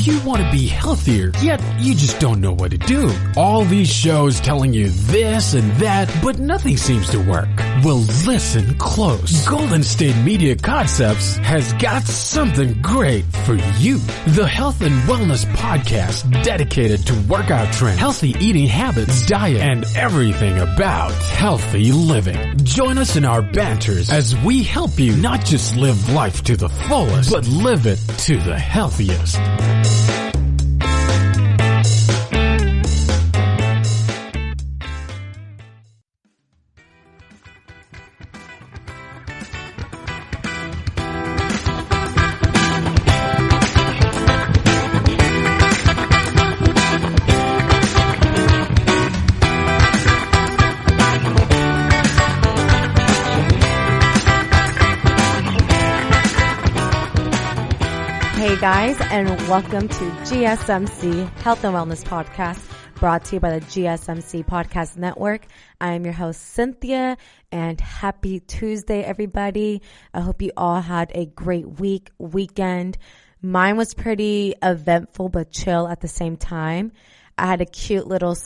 Do you want to be healthier, yet you just don't know what to do? All these shows telling you this and that, but nothing seems to work. Well, listen close. Golden State Media Concepts has got something great for you. The Health and Wellness Podcast dedicated to workout trends, healthy eating habits, diet, and everything about healthy living. Join us in our banters as we help you not just live life to the fullest, but live it to the healthiest. Hey guys, and welcome to GSMC Health and Wellness Podcast, brought to you by the GSMC Podcast Network. I am your host, Cynthia, and happy Tuesday, everybody. I hope you all had a great weekend. Mine was pretty eventful but chill at the same time. I had a cute little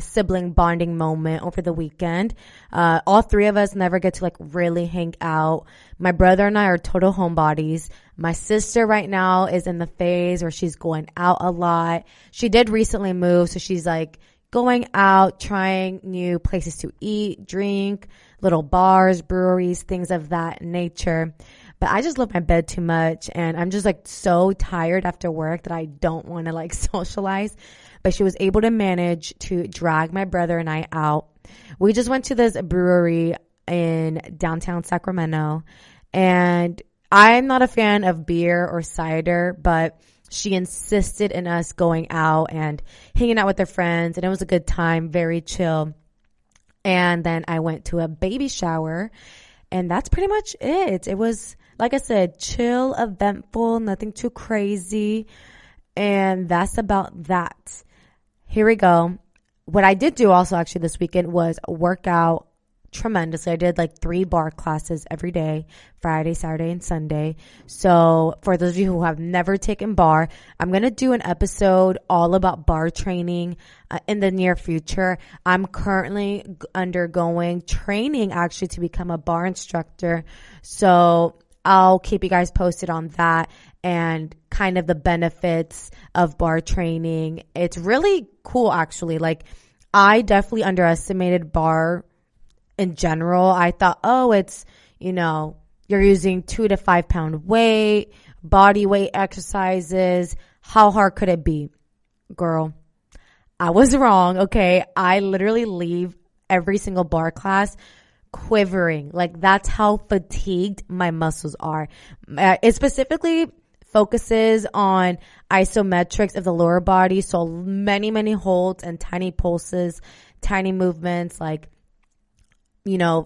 sibling bonding moment over the weekend. All three of us never get to really hang out. My brother and I are total homebodies. My sister right now is in the phase where she's going out a lot. She did recently move, so she's going out, trying new places to eat, drink, little bars, breweries, things of that nature. But I just love my bed too much, and I'm just so tired after work that I don't want to socialize. But she was able to manage to drag my brother and I out. We just went to this brewery in downtown Sacramento, and I'm not a fan of beer or cider, but she insisted in us going out and hanging out with her friends, and it was a good time, very chill. And then I went to a baby shower, and that's pretty much it. It was, like I said, chill, eventful, nothing too crazy, and that's about that. Here we go. What I did do also actually this weekend was work out tremendously. I did 3 bar classes every day, Friday, Saturday, and Sunday. So for those of you who have never taken bar, I'm going to do an episode all about bar training in the near future. I'm currently undergoing training actually to become a bar instructor. So I'll keep you guys posted on that and kind of the benefits of bar training. It's really cool actually. I definitely underestimated bar in general. I thought, it's, you're using 2 to 5 pound weight, body weight exercises. How hard could it be? Girl, I was wrong. Okay. I literally leave every single bar class quivering. That's how fatigued my muscles are. It specifically focuses on isometrics of the lower body. So many holds and tiny pulses, tiny movements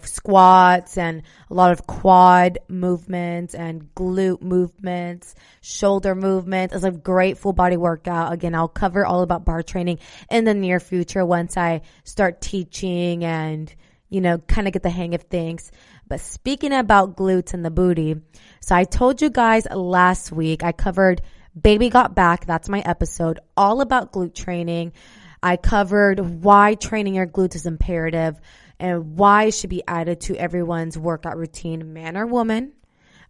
squats and a lot of quad movements and glute movements, shoulder movements. It's a great full body workout. Again, I'll cover all about bar training in the near future once I start teaching and, kind of get the hang of things. But speaking about glutes and the booty, so I told you guys last week, I covered Baby Got Back. That's my episode all about glute training. I covered why training your glutes is imperative and why it should be added to everyone's workout routine, man or woman.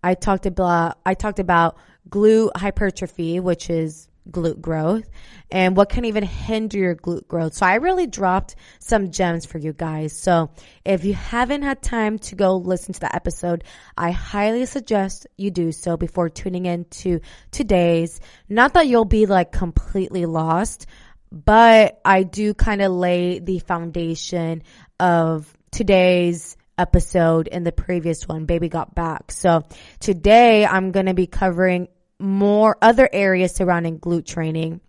I talked about glute hypertrophy, which is glute growth, and what can even hinder your glute growth. So I really dropped some gems for you guys. So if you haven't had time to go listen to the episode, I highly suggest you do so before tuning in to today's. Not that you'll be completely lost, but I do kind of lay the foundation of today's episode in the previous one, Baby Got Back. So today I'm going to be covering more other areas surrounding glute training.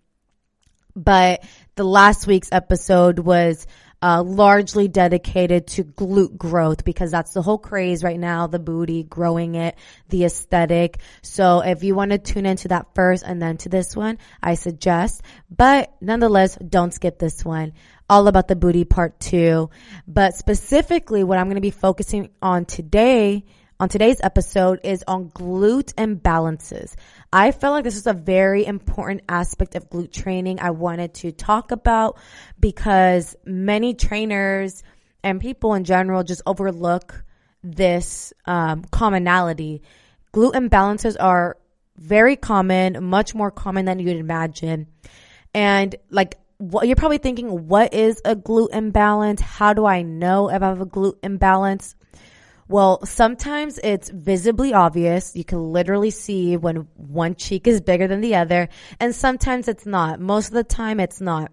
But the last week's episode was largely dedicated to glute growth because that's the whole craze right now, the booty, growing it, the aesthetic. So if you want to tune into that first and then to this one, I suggest. But nonetheless, don't skip this one. All about the booty part 2. But specifically what I'm going to be focusing on today on today's episode is on glute imbalances. I felt like this was a very important aspect of glute training I wanted to talk about because many trainers and people in general just overlook this commonality. Glute imbalances are very common, much more common than you'd imagine. And what you're probably thinking, what is a glute imbalance? How do I know if I have a glute imbalance? Well, sometimes it's visibly obvious. You can literally see when one cheek is bigger than the other, and sometimes it's not. Most of the time, it's not.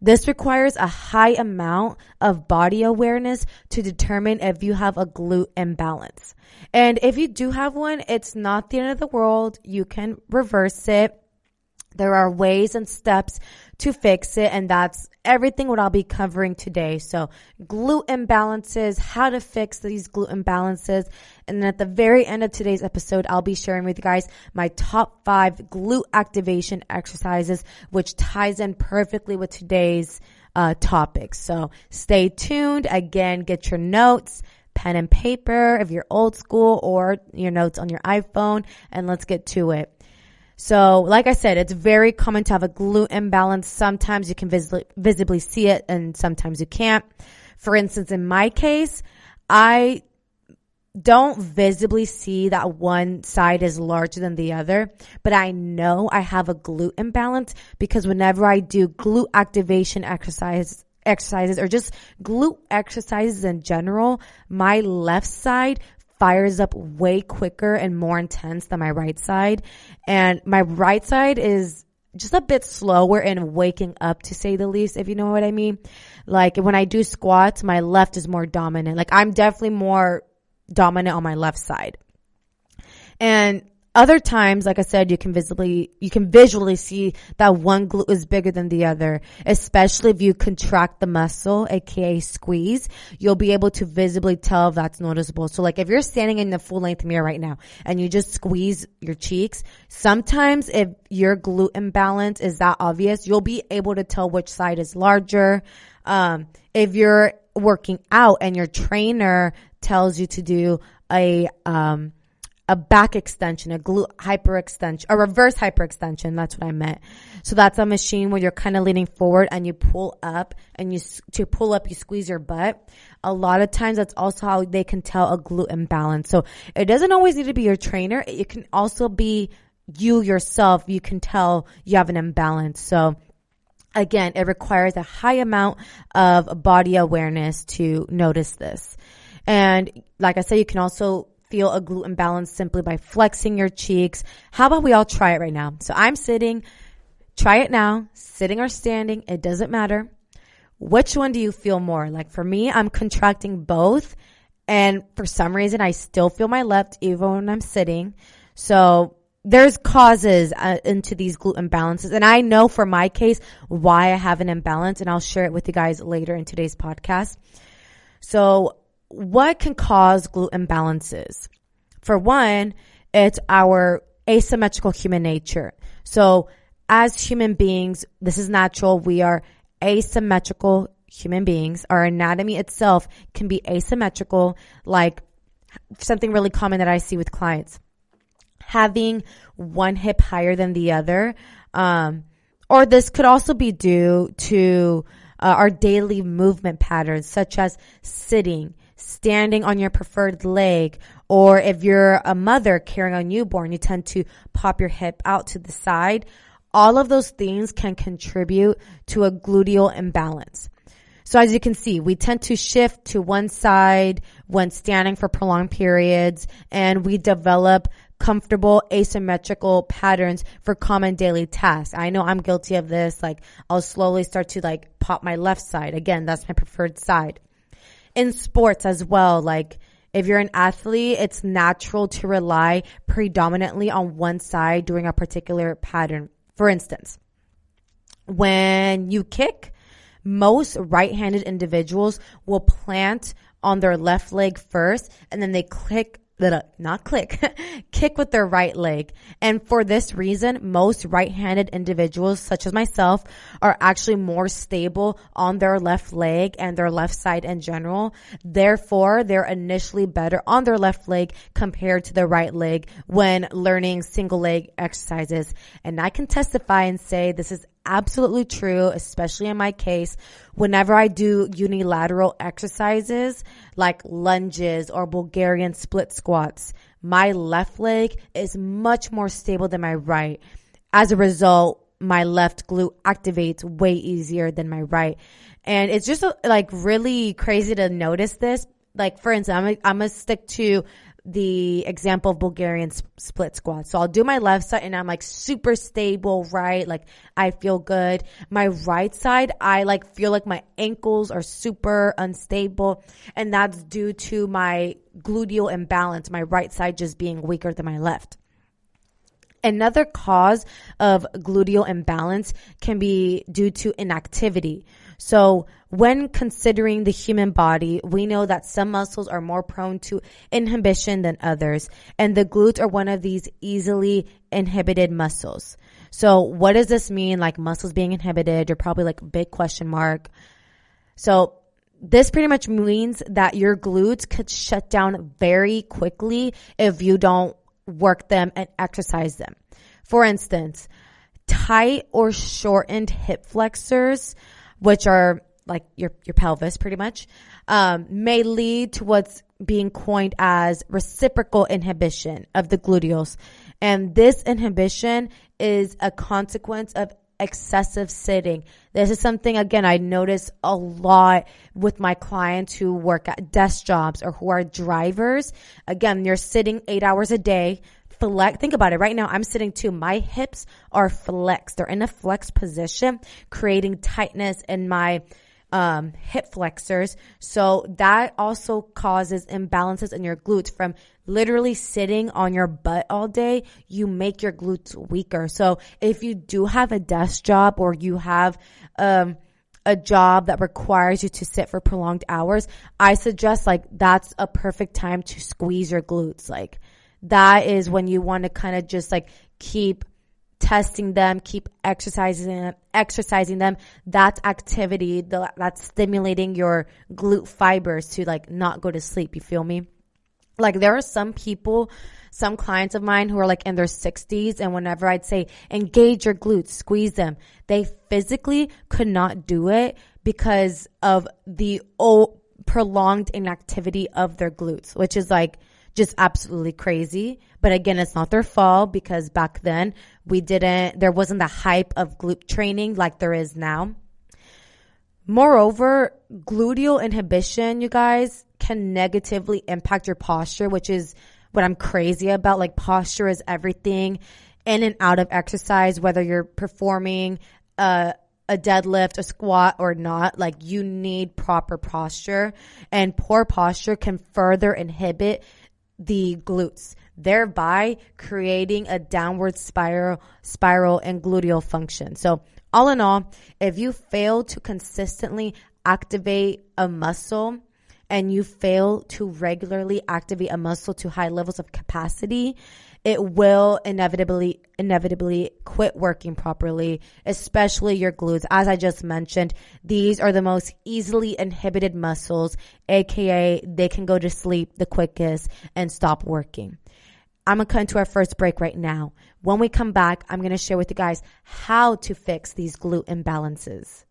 This requires a high amount of body awareness to determine if you have a glute imbalance. And if you do have one, it's not the end of the world. You can reverse it. There are ways and steps to fix it, and that's everything what I'll be covering today. So glute imbalances, how to fix these glute imbalances, and then at the very end of today's episode, I'll be sharing with you guys my top 5 glute activation exercises, which ties in perfectly with today's topic. So stay tuned. Again, get your notes, pen and paper if you're old school, or your notes on your iPhone, and let's get to it. So, like I said, it's very common to have a glute imbalance. Sometimes you can visibly see it and sometimes you can't. For instance, in my case, I don't visibly see that one side is larger than the other, but I know I have a glute imbalance because whenever I do glute activation exercises or just glute exercises in general, my left side fires up way quicker and more intense than my right side. And my right side is just a bit slower in waking up, to say the least, if you know what I mean. Like when I do squats, my left is more dominant. Like I'm definitely more dominant on my left side. And other times, like I said, you can visually see that one glute is bigger than the other, especially if you contract the muscle, aka squeeze. You'll be able to visibly tell if that's noticeable. So like if you're standing in the full length mirror right now and you just squeeze your cheeks, sometimes if your glute imbalance is that obvious, you'll be able to tell which side is larger. If you're working out and your trainer tells you to do a back extension, a glute hyperextension, a reverse hyperextension. That's what I meant. So that's a machine where you're kind of leaning forward and you pull up, and you squeeze your butt. A lot of times that's also how they can tell a glute imbalance. So it doesn't always need to be your trainer. It can also be you yourself. You can tell you have an imbalance. So again, it requires a high amount of body awareness to notice this. And like I said, you can also feel a glute imbalance simply by flexing your cheeks. How about we all try it right now? So I'm sitting. Try it now, sitting or standing. It doesn't matter. Which one do you feel more? Like for me, I'm contracting both. And for some reason, I still feel my left even when I'm sitting. So there's causes into these glute imbalances. And I know for my case why I have an imbalance. And I'll share it with you guys later in today's podcast. So what can cause glute imbalances? For one, it's our asymmetrical human nature. So as human beings, this is natural. We are asymmetrical human beings. Our anatomy itself can be asymmetrical, like something really common that I see with clients. Having one hip higher than the other. Or this could also be due to our daily movement patterns, such as sitting, standing on your preferred leg, or if you're a mother carrying a newborn, you tend to pop your hip out to the side. All of those things can contribute to a gluteal imbalance. So as you can see, we tend to shift to one side when standing for prolonged periods, and we develop comfortable asymmetrical patterns for common daily tasks. I know I'm guilty of this. Like I'll slowly start to pop my left side. Again, that's my preferred side. In sports as well, like if you're an athlete, it's natural to rely predominantly on one side during a particular pattern. For instance, when you kick, most right-handed individuals will plant on their left leg first, and then they kick with their right leg. And for this reason, most right-handed individuals, such as myself, are actually more stable on their left leg and their left side in general. Therefore, they're initially better on their left leg compared to the right leg when learning single leg exercises. And I can testify and say this is absolutely true, especially in my case. Whenever I do unilateral exercises like lunges or Bulgarian split squats, my left leg is much more stable than my right. As a result, my left glute activates way easier than my right. And it's just like really crazy to notice this. Like, for instance, I'm going to stick to the example of Bulgarian split squats. So I'll do my left side and I'm like super stable, right? Like I feel good. My right side, I like feel like my ankles are super unstable. And that's due to my gluteal imbalance, my right side just being weaker than my left. Another cause of gluteal imbalance can be due to inactivity. So when considering the human body, we know that some muscles are more prone to inhibition than others, and the glutes are one of these easily inhibited muscles. So what does this mean? Like muscles being inhibited, you're probably like big question mark. So this pretty much means that your glutes could shut down very quickly if you don't work them and exercise them. For instance, tight or shortened hip flexors, which are like your pelvis pretty much, may lead to what's being coined as reciprocal inhibition of the gluteals. And this inhibition is a consequence of excessive sitting. This is something, again, I notice a lot with my clients who work at desk jobs or who are drivers. Again, you're sitting 8 hours a day. Think about it. Right now, I'm sitting too. My hips are flexed. They're in a flexed position, creating tightness in my hip flexors. So that also causes imbalances in your glutes from literally sitting on your butt all day. You make your glutes weaker. So if you do have a desk job or you have a job that requires you to sit for prolonged hours, I suggest like that's a perfect time to squeeze your glutes. Like that is when you want to kind of just like keep testing them, keep exercising them. That's activity that's stimulating your glute fibers to like not go to sleep. You feel me? Like there are some people, some clients of mine who are like in their 60s, and whenever I'd say engage your glutes, squeeze them, they physically could not do it because of the prolonged inactivity of their glutes, which is like just absolutely crazy. But again, it's not their fault because back then there wasn't the hype of glute training like there is now. Moreover, gluteal inhibition, you guys, can negatively impact your posture, which is what I'm crazy about. Like posture is everything in and out of exercise, whether you're performing a deadlift, a squat or not. Like you need proper posture, and poor posture can further inhibit the glutes, thereby creating a downward spiral in gluteal function. So all in all, if you fail to consistently activate a muscle and you fail to regularly activate a muscle to high levels of capacity, it will inevitably quit working properly, especially your glutes. As I just mentioned, these are the most easily inhibited muscles, aka they can go to sleep the quickest and stop working. I'm going to cut into our first break right now. When we come back, I'm going to share with you guys how to fix these glute imbalances.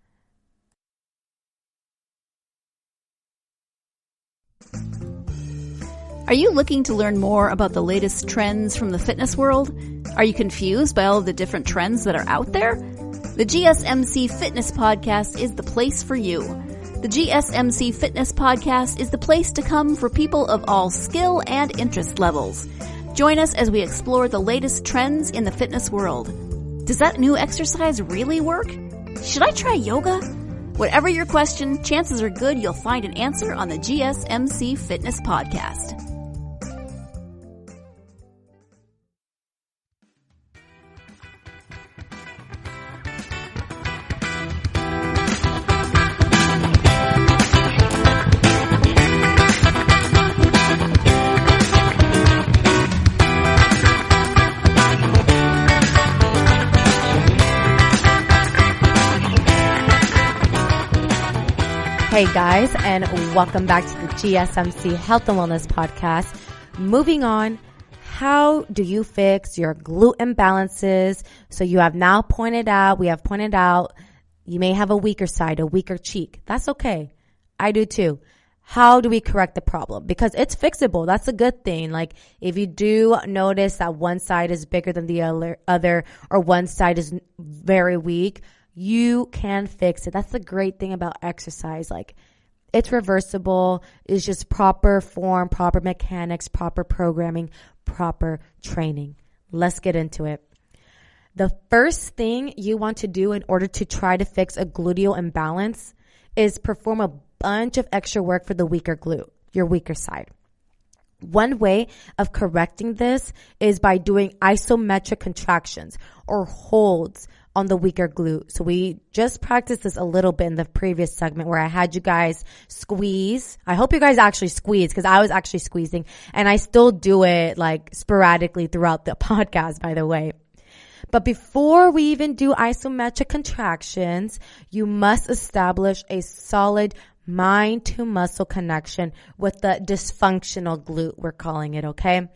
Are you looking to learn more about the latest trends from the fitness world? Are you confused by all of the different trends that are out there? The GSMC Fitness Podcast is the place for you. The GSMC Fitness Podcast is the place to come for people of all skill and interest levels. Join us as we explore the latest trends in the fitness world. Does that new exercise really work? Should I try yoga? Whatever your question, chances are good you'll find an answer on the GSMC Fitness Podcast. Hey guys, and welcome back to the GSMC Health and Wellness Podcast. Moving on, how do you fix your glute imbalances? So we have pointed out, you may have a weaker side, a weaker cheek. That's okay. I do too. How do we correct the problem? Because it's fixable. That's a good thing. Like if you do notice that one side is bigger than the other or one side is very weak, you can fix it. That's the great thing about exercise. Like it's reversible. It's just proper form, proper mechanics, proper programming, proper training. Let's get into it. The first thing you want to do in order to try to fix a gluteal imbalance is perform a bunch of extra work for the weaker glute, your weaker side. One way of correcting this is by doing isometric contractions or holds on the weaker glute. So we just practiced this a little bit in the previous segment where I had you guys squeeze. I hope you guys actually squeeze because I was actually squeezing and I still do it like sporadically throughout the podcast, by the way. But before we even do isometric contractions, you must establish a solid mind to muscle connection with the dysfunctional glute, we're calling it, okay?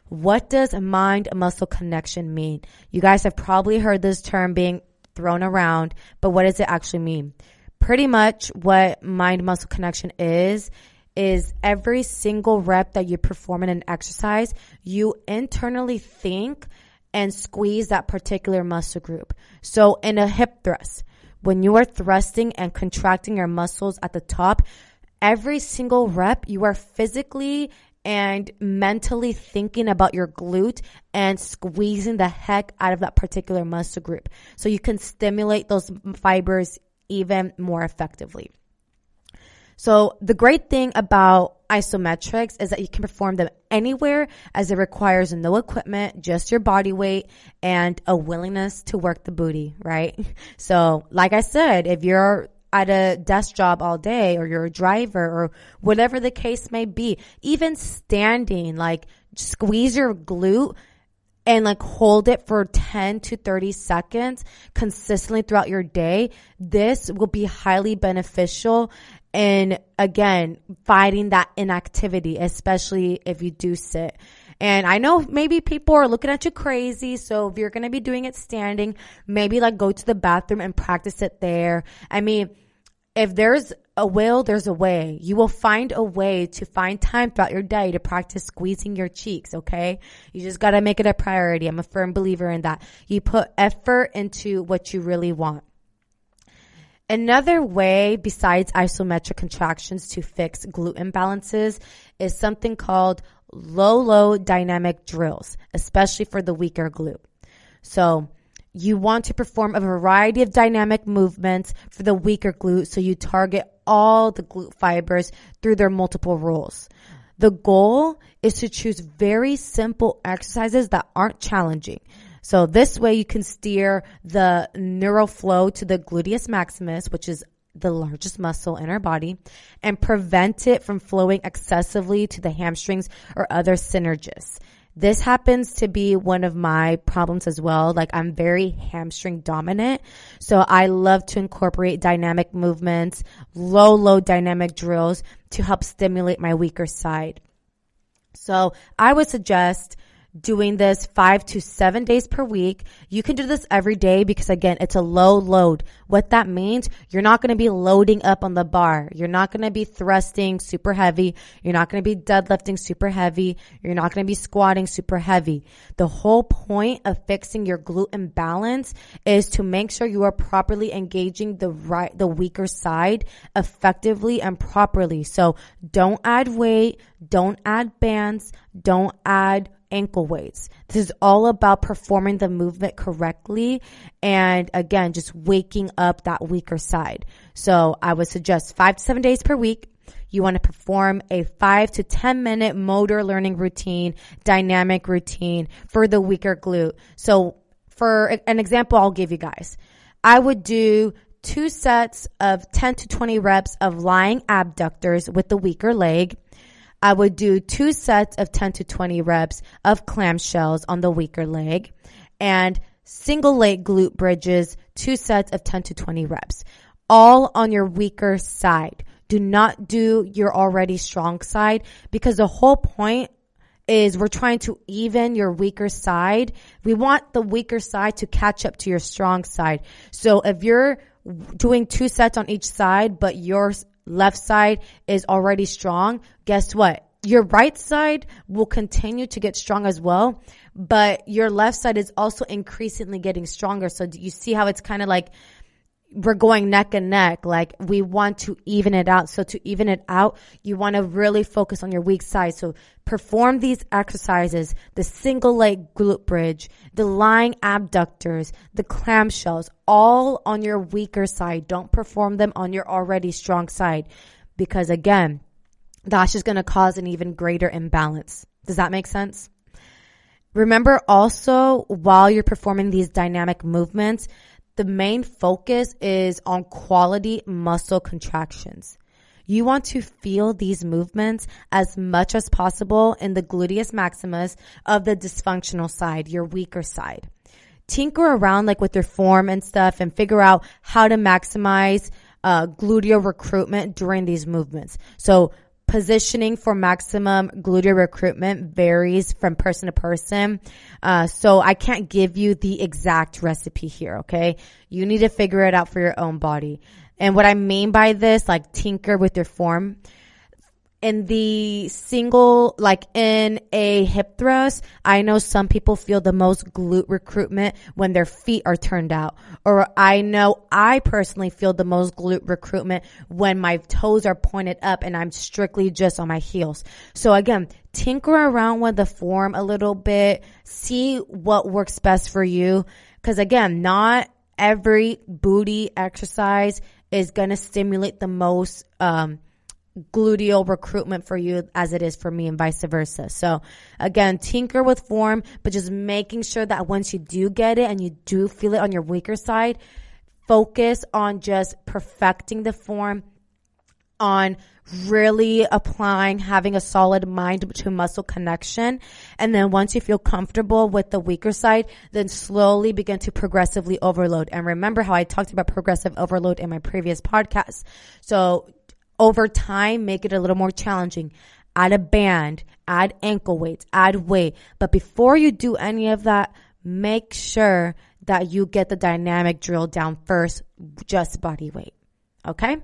What does mind muscle connection mean? You guys have probably heard this term being thrown around, but what does it actually mean? Pretty much what mind muscle connection is every single rep that you perform in an exercise, you internally think and squeeze that particular muscle group. So in a hip thrust, when you are thrusting and contracting your muscles at the top, every single rep, you are physically and mentally thinking about your glute and squeezing the heck out of that particular muscle group. So you can stimulate those fibers even more effectively. So the great thing about isometrics is that you can perform them anywhere as it requires no equipment, just your body weight and a willingness to work the booty, right? So like I said, if you're at a desk job all day or you're a driver or whatever the case may be, even standing, like squeeze your glute and like hold it for 10 to 30 seconds consistently throughout your day. This will be highly beneficial in, again, fighting that inactivity, especially if you do sit. And I know maybe people are looking at you crazy. So if you're going to be doing it standing, maybe like go to the bathroom and practice it there. I mean, if there's a will, there's a way. You will find a way to find time throughout your day to practice squeezing your cheeks, okay? You just got to make it a priority. I'm a firm believer in that. You put effort into what you really want. Another way besides isometric contractions to fix glute imbalances is something called low dynamic drills, especially for the weaker glute. So you want to perform a variety of dynamic movements for the weaker glute so you target all the glute fibers through their multiple roles. The goal is to choose very simple exercises that aren't challenging. So this way you can steer the neural flow to the gluteus maximus, which is the largest muscle in our body, and prevent it from flowing excessively to the hamstrings or other synergists. This happens to be one of my problems as well. Like I'm very hamstring dominant. So I love to incorporate dynamic movements, low dynamic drills to help stimulate my weaker side. So I would suggest doing this 5 to 7 days per week. You can do this every day because again, it's a low load. What that means, you're not going to be loading up on the bar. You're not going to be thrusting super heavy. You're not going to be deadlifting super heavy. You're not going to be squatting super heavy. The whole point of fixing your glute imbalance is to make sure you are properly engaging the weaker side effectively and properly. So don't add weight, don't add bands, don't add ankle weights. This is all about performing the movement correctly and again, just waking up that weaker side. So I would suggest 5 to 7 days per week. You want to perform a 5 to 10 minute motor learning routine, dynamic routine for the weaker glute. So for an example, I'll give you guys. I would do 2 sets of 10 to 20 reps of lying abductors with the weaker leg. I would do 2 sets of 10 to 20 reps of clamshells on the weaker leg and single leg glute bridges, 2 sets of 10 to 20 reps, all on your weaker side. Do not do your already strong side, because the whole point is we're trying to even your weaker side. We want the weaker side to catch up to your strong side. So if you're doing 2 sets on each side, but your left side is already strong, guess what? Your right side will continue to get strong as well, but your left side is also increasingly getting stronger. So you see how it's kind of like we're going neck and neck. Like we want to even it out. So to even it out, you want to really focus on your weak side. So perform these exercises, the single leg glute bridge, the lying abductors, the clamshells, all on your weaker side. Don't perform them on your already strong side, because again, that's just going to cause an even greater imbalance. Does that make sense? Remember also, while you're performing these dynamic movements, the main focus is on quality muscle contractions. You want to feel these movements as much as possible in the gluteus maximus of the dysfunctional side, your weaker side. Tinker around like with your form and stuff and figure out how to maximize gluteal recruitment during these movements. So positioning for maximum gluteal recruitment varies from person to person. So I can't give you the exact recipe here, okay? You need to figure it out for your own body. And what I mean by this, like tinker with your form, in the single, like in a hip thrust, I know some people feel the most glute recruitment when their feet are turned out. Or I know I personally feel the most glute recruitment when my toes are pointed up and I'm strictly just on my heels. So again, tinker around with the form a little bit, see what works best for you. Because again, not every booty exercise is going to stimulate the most, gluteal recruitment for you as it is for me, and vice versa. So again, tinker with form, but just making sure that once you do get it and you do feel it on your weaker side, focus on just perfecting the form, on really applying, having a solid mind to muscle connection. And then once you feel comfortable with the weaker side, then slowly begin to progressively overload. And remember how I talked about progressive overload in my previous podcast. So over time, make it a little more challenging. Add a band, add ankle weights, add weight. But before you do any of that, make sure that you get the dynamic drill down first, just body weight. Okay?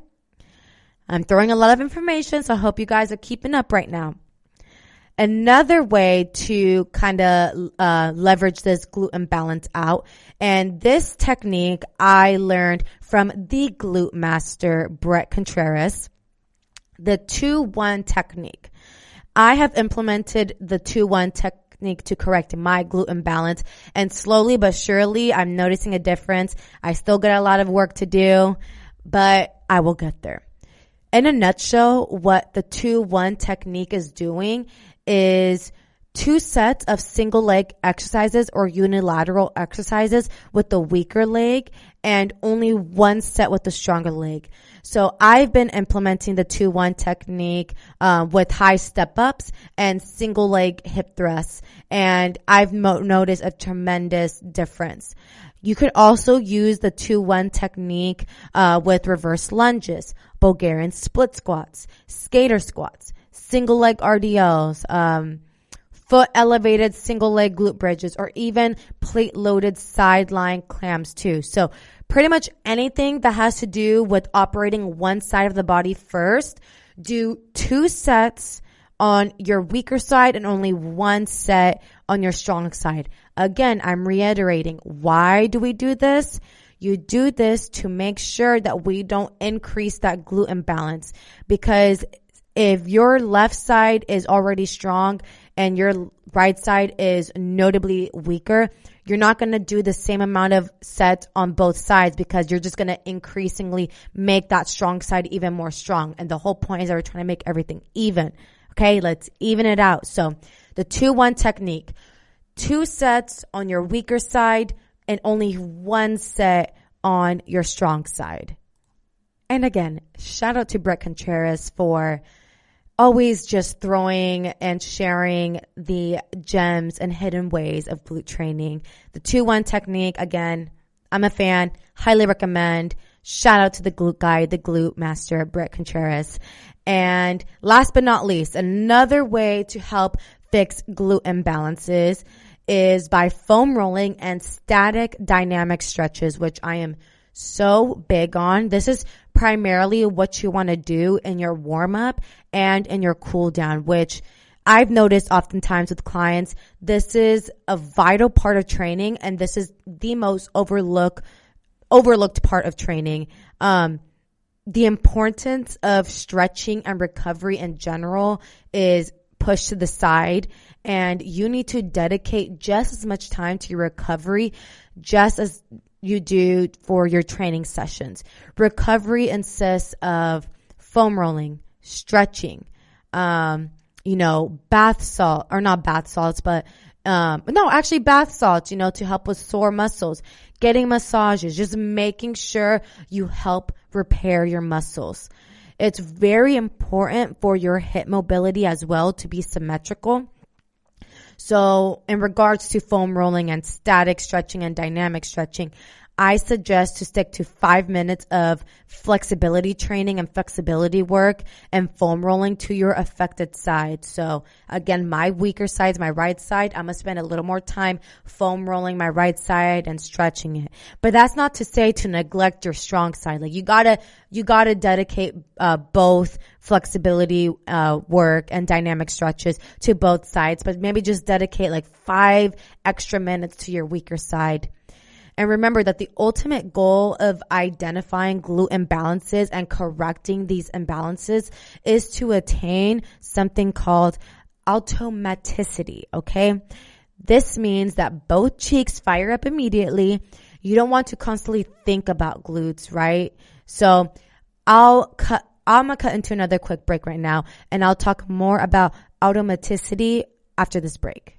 I'm throwing a lot of information, so I hope you guys are keeping up right now. Another way to kind of leverage this glute imbalance out, and this technique I learned from the glute master, Brett Contreras, the 2-1 technique. I have implemented the 2-1 technique to correct my glute imbalance, and slowly but surely I'm noticing a difference. I still got a lot of work to do, but I will get there. In a nutshell, what the 2-1 technique is doing is 2 sets of single leg exercises or unilateral exercises with the weaker leg and only 1 set with the stronger leg. So I've been implementing the 2-1 technique with high step ups and single leg hip thrusts, and I've noticed a tremendous difference. You could also use the 2-1 technique with reverse lunges, Bulgarian split squats, skater squats, single leg RDLs, foot elevated single leg glute bridges, or even plate loaded sideline clams too. So pretty much anything that has to do with operating one side of the body first, do 2 sets on your weaker side and only 1 set on your strong side. Again, I'm reiterating, why do we do this? You do this to make sure that we don't increase that glute imbalance, because if your left side is already strong and your right side is notably weaker, you're not going to do the same amount of sets on both sides, because you're just going to increasingly make that strong side even more strong. And the whole point is that we're trying to make everything even. Okay, let's even it out. So the 2-1 technique, 2 sets on your weaker side and only 1 set on your strong side. And again, shout out to Brett Contreras for always just throwing and sharing the gems and hidden ways of glute training. The 2-1 technique, again, I'm a fan, highly recommend. Shout out to the glute guy, the glute master, Brett Contreras. And last but not least, another way to help fix glute imbalances is by foam rolling and static dynamic stretches, which I am so big on. This is primarily what you want to do in your warm up and in your cool down, which I've noticed oftentimes with clients, this is a vital part of training, and this is the most overlooked part of training. The importance of stretching and recovery in general is pushed to the side, and you need to dedicate just as much time to your recovery just as you do for your training sessions. Recovery consists of foam rolling, stretching, bath salt, or not bath salts, but bath salts, to help with sore muscles, getting massages, just making sure you help repair your muscles. It's very important for your hip mobility as well to be symmetrical. So in regards to foam rolling and static stretching and dynamic stretching, I suggest to stick to 5 minutes of flexibility training and flexibility work and foam rolling to your affected side. So again, my weaker side is my right side. I'm going to spend a little more time foam rolling my right side and stretching it. But that's not to say to neglect your strong side. Like you gotta dedicate both flexibility work and dynamic stretches to both sides, but maybe just dedicate like 5 extra minutes to your weaker side. And remember that the ultimate goal of identifying glute imbalances and correcting these imbalances is to attain something called automaticity, okay? This means that both cheeks fire up immediately. You don't want to constantly think about glutes, right? So I'm going to cut into another quick break right now, and I'll talk more about automaticity after this break.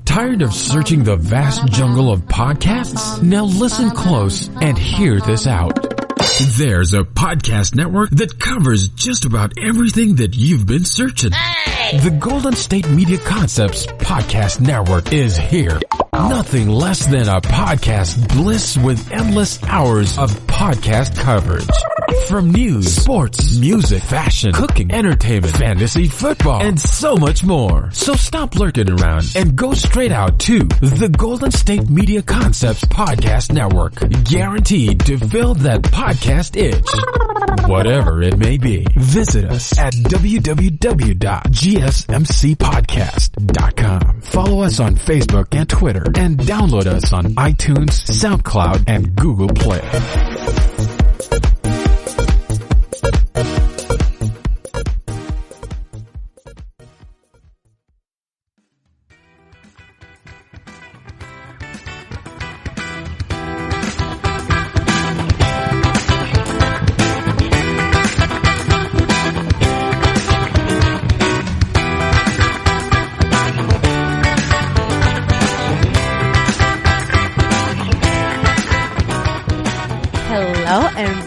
Tired of searching the vast jungle of podcasts? Now listen close and hear this out. There's a podcast network that covers just about everything that you've been searching. Hey! The Golden State Media Concepts Podcast Network is here. Nothing less than a podcast bliss with endless hours of podcast coverage. From news, sports, music, fashion, cooking, entertainment, fantasy, football, and so much more. So stop lurking around and go straight out to the Golden State Media Concepts Podcast Network. Guaranteed to fill that podcast itch. Whatever it may be. Visit us at www.gsmcpodcast.com. Follow us on Facebook and Twitter, and download us on iTunes, SoundCloud, and Google Play.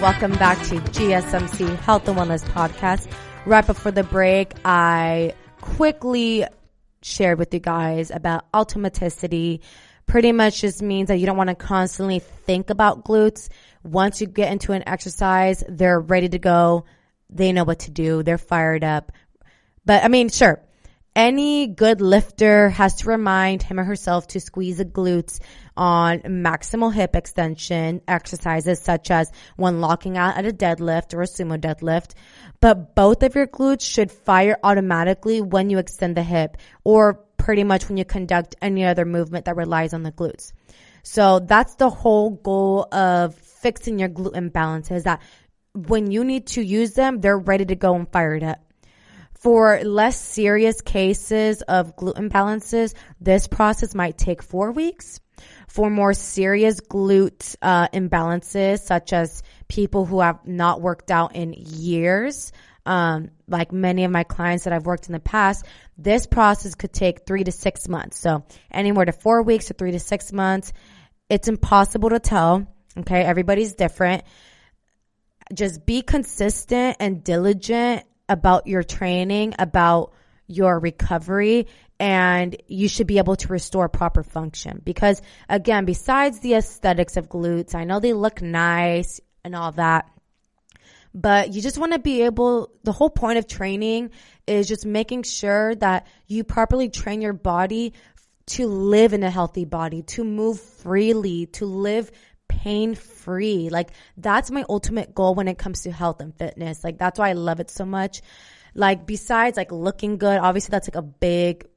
Welcome back to GSMC Health and Wellness Podcast. Right before the break, I quickly shared with you guys about automaticity. Pretty much just means that you don't want to constantly think about glutes. Once you get into an exercise, they're ready to go. They know what to do. They're fired up. But I mean, sure. Any good lifter has to remind him or herself to squeeze the glutes on maximal hip extension exercises, such as when locking out at a deadlift or a sumo deadlift. But both of your glutes should fire automatically when you extend the hip, or pretty much when you conduct any other movement that relies on the glutes. So that's the whole goal of fixing your glute imbalances, that when you need to use them, they're ready to go and fired up. For less serious cases of glute imbalances, this process might take 4 weeks. For more serious glute imbalances, such as people who have not worked out in years, like many of my clients that I've worked in the past, this process could take 3 to 6 months. So anywhere to 4 weeks to 3 to 6 months. It's impossible to tell. Okay, everybody's different. Just be consistent and diligent about your training, about your recovery, and you should be able to restore proper function. Because again, besides the aesthetics of glutes, I know they look nice and all that, but you just want to be able, the whole point of training is just making sure that you properly train your body to live in a healthy body, to move freely, to live pain-free. Like, that's my ultimate goal when it comes to health and fitness. Like, that's why I love it so much. Like, besides like looking good, obviously that's like a big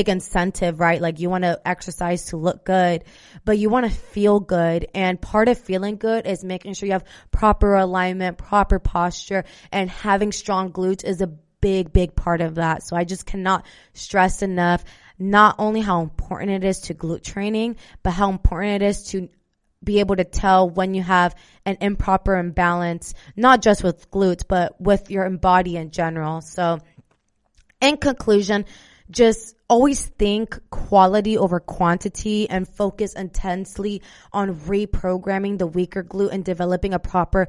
incentive, right? Like, you want to exercise to look good, but you want to feel good. And part of feeling good is making sure you have proper alignment, proper posture, and having strong glutes is a big part of that. So I just cannot stress enough not only how important it is to glute training, but how important it is to be able to tell when you have an improper imbalance, not just with glutes, but with your body in general. So in conclusion, just always think quality over quantity and focus intensely on reprogramming the weaker glute and developing a proper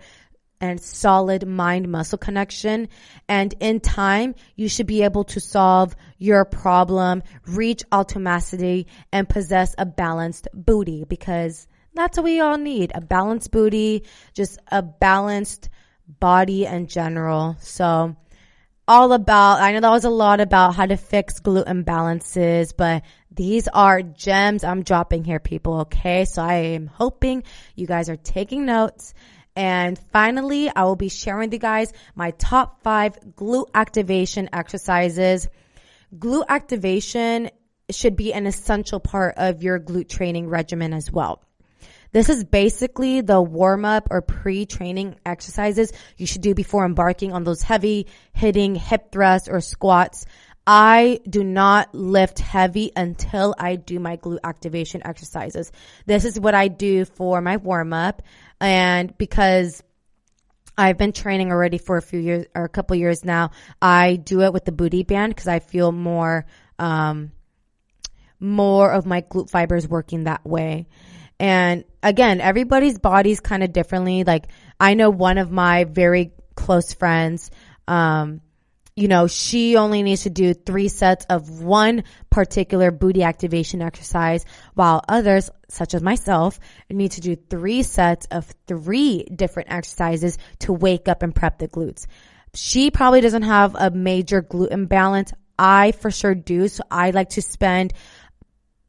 and solid mind-muscle connection. And in time, you should be able to solve your problem, reach automaticity, and possess a balanced booty, because that's what we all need. A balanced booty, just a balanced body in general. So I know that was a lot about how to fix glute imbalances, but these are gems I'm dropping here, people, okay? So I am hoping you guys are taking notes. And finally, I will be sharing with you guys my top 5 glute activation exercises. Glute activation should be an essential part of your glute training regimen as well. This is basically the warm-up or pre-training exercises you should do before embarking on those heavy hitting hip thrusts or squats. I do not lift heavy until I do my glute activation exercises. This is what I do for my warm-up. And because I've been training already for a few years or a couple years now, I do it with the booty band because I feel more of my glute fibers working that way. And again, everybody's body's kind of differently. Like, I know one of my very close friends, she only needs to do 3 sets of one particular booty activation exercise, while others, such as myself, need to do 3 sets of 3 different exercises to wake up and prep the glutes. She probably doesn't have a major glute imbalance. I for sure do. So I like to spend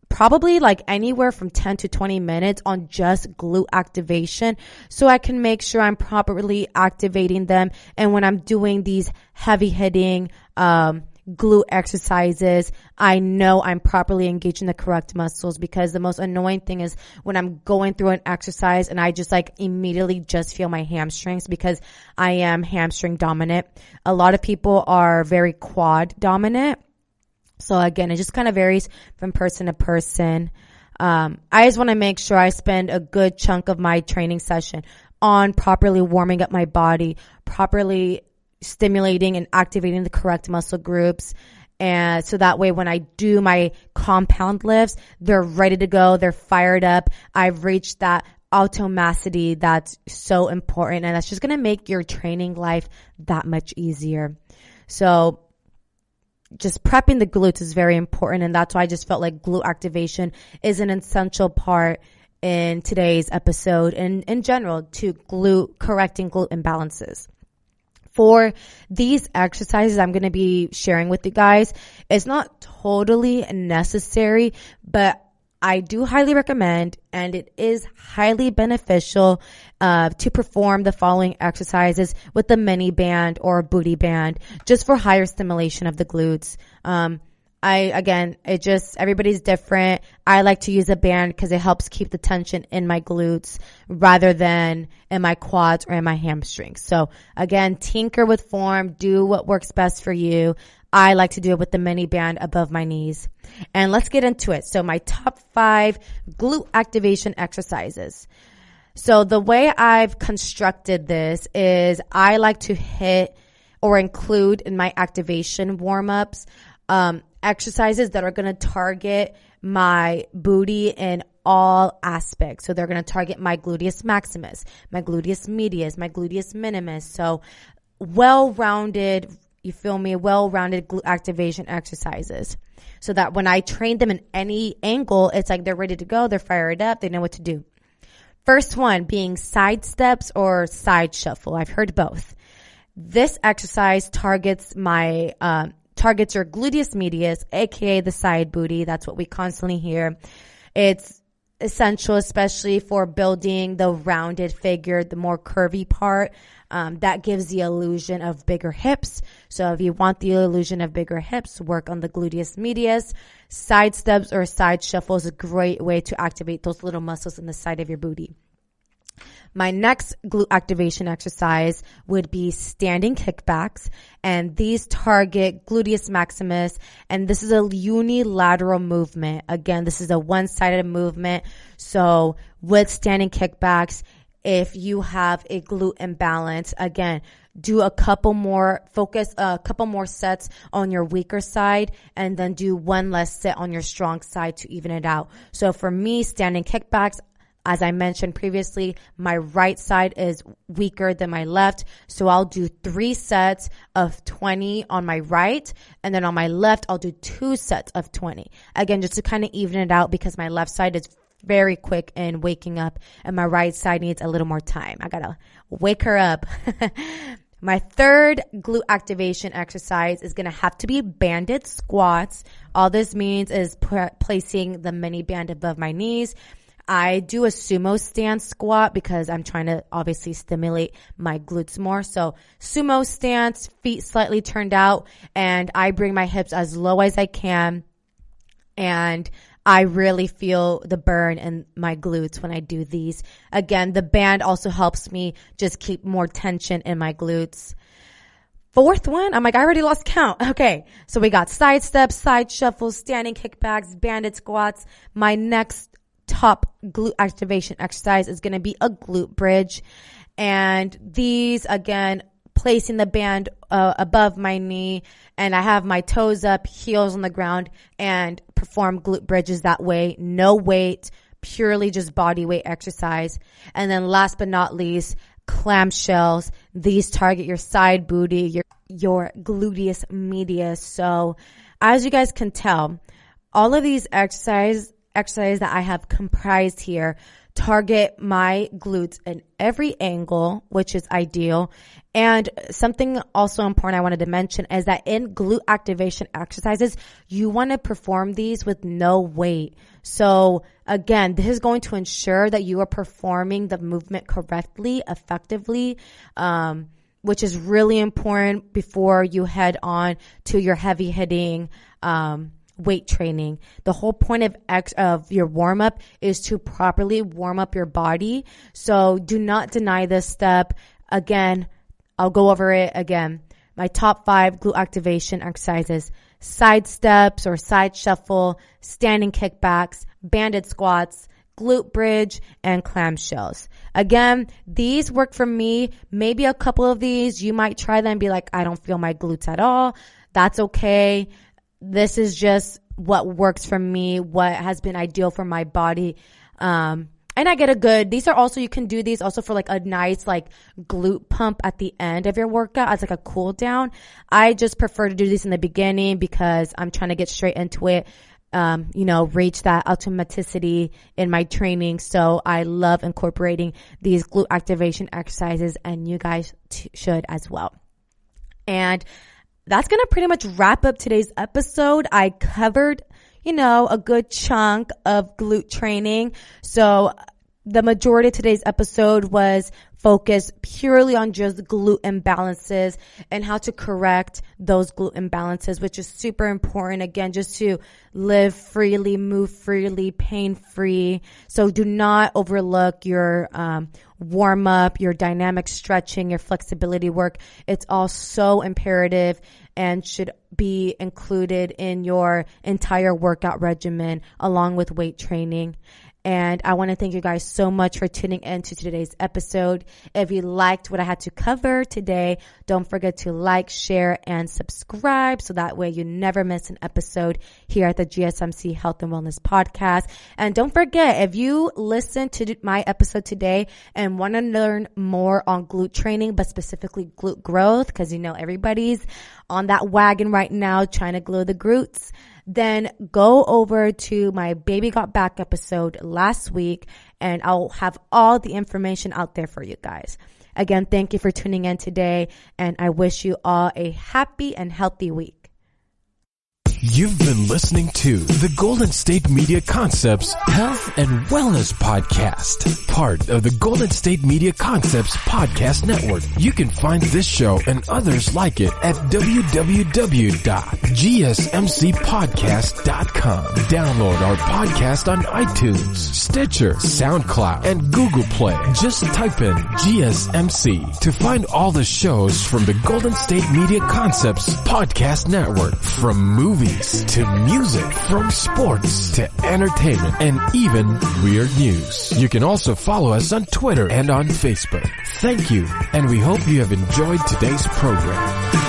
probably like anywhere from 10 to 20 minutes on just glute activation, so I can make sure I'm properly activating them. And when I'm doing these heavy hitting glute exercises, I know I'm properly engaging the correct muscles, because the most annoying thing is when I'm going through an exercise and I just like immediately just feel my hamstrings, because I am hamstring dominant. A lot of people are very quad dominant. So again, it just kind of varies from person to person. I just want to make sure I spend a good chunk of my training session on properly warming up my body, properly stimulating and activating the correct muscle groups. And so that way, when I do my compound lifts, they're ready to go. They're fired up. I've reached that automaticity that's so important. And that's just going to make your training life that much easier. So just prepping the glutes is very important, and that's why I just felt like glute activation is an essential part in today's episode and in general to correcting glute imbalances. For these exercises I'm going to be sharing with you guys, it's not totally necessary, but I do highly recommend, and it is highly beneficial to perform the following exercises with the mini band or booty band, just for higher stimulation of the glutes. Everybody's different. I like to use a band because it helps keep the tension in my glutes rather than in my quads or in my hamstrings. So again, tinker with form, do what works best for you. I like to do it with the mini band above my knees. And let's get into it. So my top 5 glute activation exercises. So the way I've constructed this is I like to hit or include in my activation warm-ups exercises that are going to target my booty in all aspects. So they're going to target my gluteus maximus, my gluteus medius, my gluteus minimus. So well-rounded, you feel me, well-rounded glute activation exercises. So that when I train them in any angle, it's like they're ready to go, they're fired up, they know what to do. First one being side steps or side shuffle. I've heard both. This exercise targets your gluteus medius, aka the side booty. That's what we constantly hear. It's essential, especially for building the rounded figure, the more curvy part. That gives the illusion of bigger hips. So if you want the illusion of bigger hips, work on the gluteus medius. Side steps or side shuffle is a great way to activate those little muscles in the side of your booty. My next glute activation exercise would be standing kickbacks, and these target gluteus maximus, and this is a unilateral movement. Again, this is a one-sided movement. So with standing kickbacks, if you have a glute imbalance, again, do focus a couple more sets on your weaker side, and then do one less set on your strong side to even it out. So for me, standing kickbacks, as I mentioned previously, my right side is weaker than my left. So I'll do 3 sets of 20 on my right. And then on my left, I'll do 2 sets of 20. Again, just to kind of even it out because my left side is very quick in waking up and my right side needs a little more time. I gotta wake her up. My third glute activation exercise is going to have to be banded squats. All this means is placing the mini band above my knees. I do a sumo stance squat because I'm trying to obviously stimulate my glutes more. So sumo stance, feet slightly turned out, and I bring my hips as low as I can. And I really feel the burn in my glutes when I do these. Again, the band also helps me just keep more tension in my glutes. Fourth one, I'm like, I already lost count. Okay, so we got side steps, side shuffles, standing kickbacks, banded squats. My next top glute activation exercise is going to be a glute bridge. And these, again, placing the band above my knee, and I have my toes up, heels on the ground, and perform glute bridges that way. No weight, purely just body weight exercise. And then last but not least, clamshells. These target your side booty, your gluteus medius. So as you guys can tell, all of these exercises that I have comprised here target my glutes in every angle, which is ideal. And something also important I wanted to mention is that in glute activation exercises, you want to perform these with no weight. So again, this is going to ensure that you are performing the movement correctly, effectively, which is really important before you head on to your heavy hitting, weight training. The whole point of your warm up is to properly warm up your body. So do not deny this step. Again, I'll go over it again. My top 5 glute activation exercises: side steps or side shuffle, standing kickbacks, banded squats, glute bridge, and clamshells. Again, these work for me. Maybe a couple of these, you might try them and be like, I don't feel my glutes at all. That's okay. This is just what works for me, what has been ideal for my body. And I get these are also, you can do these also for like a nice like glute pump at the end of your workout as like a cool down. I just prefer to do these in the beginning because I'm trying to get straight into it, reach that automaticity in my training. So I love incorporating these glute activation exercises, and you guys should as well. And that's going to pretty much wrap up today's episode. I covered, a good chunk of glute training. So the majority of today's episode was focused purely on just glute imbalances and how to correct those glute imbalances, which is super important. Again, just to live freely, move freely, pain-free. So do not overlook your warm up, your dynamic stretching, your flexibility work. It's all so imperative and should be included in your entire workout regimen along with weight training. And I want to thank you guys so much for tuning in to today's episode. If you liked what I had to cover today, don't forget to like, share, and subscribe so that way you never miss an episode here at the GSMC Health and Wellness Podcast. And don't forget, if you listen to my episode today and and want to learn more on glute training, but specifically glute growth, because everybody's on that wagon right now trying to grow the glutes, then go over to my Baby Got Back episode last week, and I'll have all the information out there for you guys. Again, thank you for tuning in today, and I wish you all a happy and healthy week. You've been listening to the Golden State Media Concepts Health and Wellness Podcast, part of the Golden State Media Concepts Podcast Network. You can find this show and others like it at www.gsmcpodcast.com. Download our podcast on iTunes, Stitcher, SoundCloud, and Google Play. Just type in GSMC to find all the shows from the Golden State Media Concepts Podcast Network, from movies to music, from sports to entertainment, and even weird news. You can also follow us on Twitter and on Facebook. Thank you, and we hope you have enjoyed today's program.